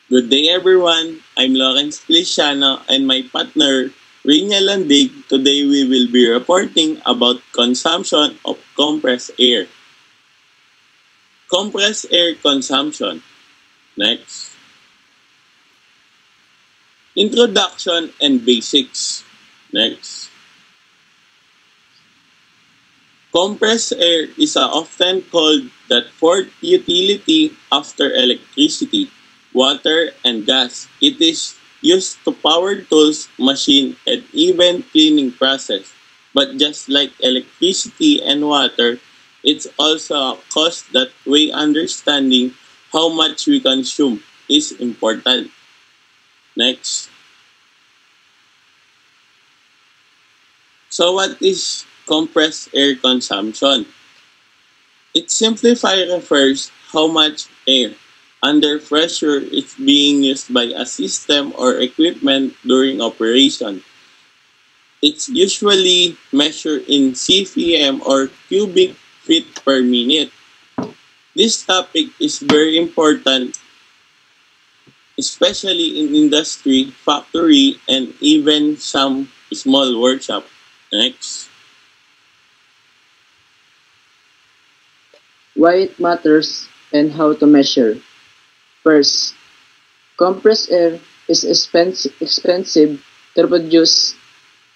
Good day everyone, I'm Lawrence Feliciano and my partner Rinya Landig. Today we will be reporting about consumption of compressed air. Compressed air consumption. Next. Introduction and basics. Next. Compressed air is often called the fourth utility after electricity, water, and gas. It is used to power tools, machine, and even cleaning process. But just like electricity and water, it's also a cost that way understanding how much we consume is important. Next. So what is compressed air consumption? It simply refers how much air under pressure is being used by a system or equipment during operation. It's usually measured in CPM or cubic feet per minute. This topic is very important, especially in industry, factory, and even some small workshop. Next. Why it matters and how to measure. First, compressed air is expensive to produce.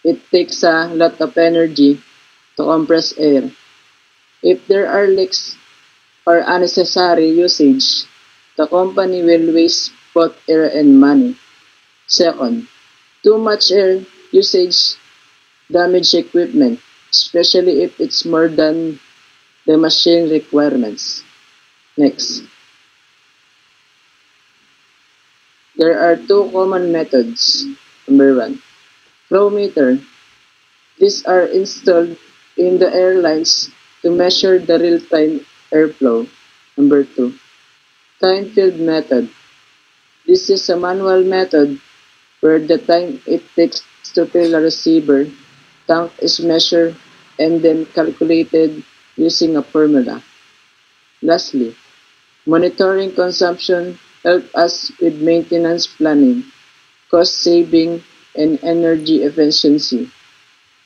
It takes a lot of energy to compress air. If there are leaks or unnecessary usage, the company will waste both air and money. Second, too much air usage damage equipment, especially if it's more than the machine requirements. Next, there are two common methods. Number one, flow meter. These are installed in the airlines to measure the real-time airflow. Number two, time field method. This is a manual method where the time it takes to fill a receiver tank is measured and then calculated using a formula. Lastly, monitoring consumption helps us with maintenance planning, cost saving, and energy efficiency.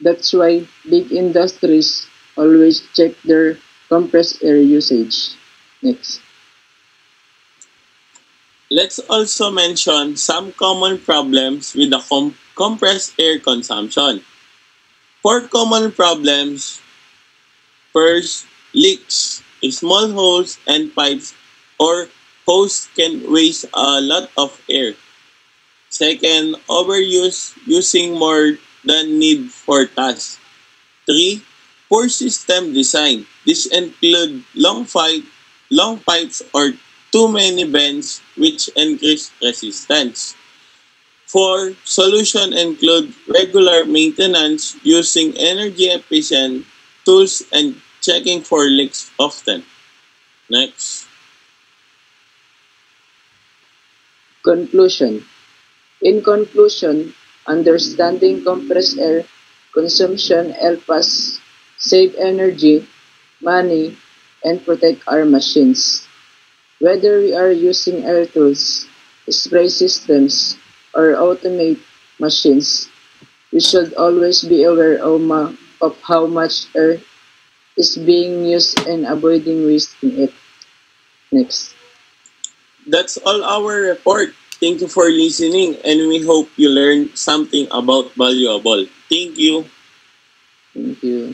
That's why big industries always check their compressed air usage. Next. Let's also mention some common problems with the compressed air consumption. Four common problems. First, leaks. Small holes and pipes or hose can waste a lot of air. Second, overuse, using more than need for tasks. Three, poor system design. This include long pipes or too many vents which increase resistance. Four, solution include regular maintenance using energy efficient tools and checking for leaks often. Next. Conclusion. In conclusion, understanding compressed air consumption helps us save energy, money, and protect our machines. Whether we are using air tools, spray systems, or automate machines, we should always be aware of how much air is being used and avoiding wasting it. Next. That's all our report. Thank you for listening and we hope you learned something about valuable. Thank you. Thank you.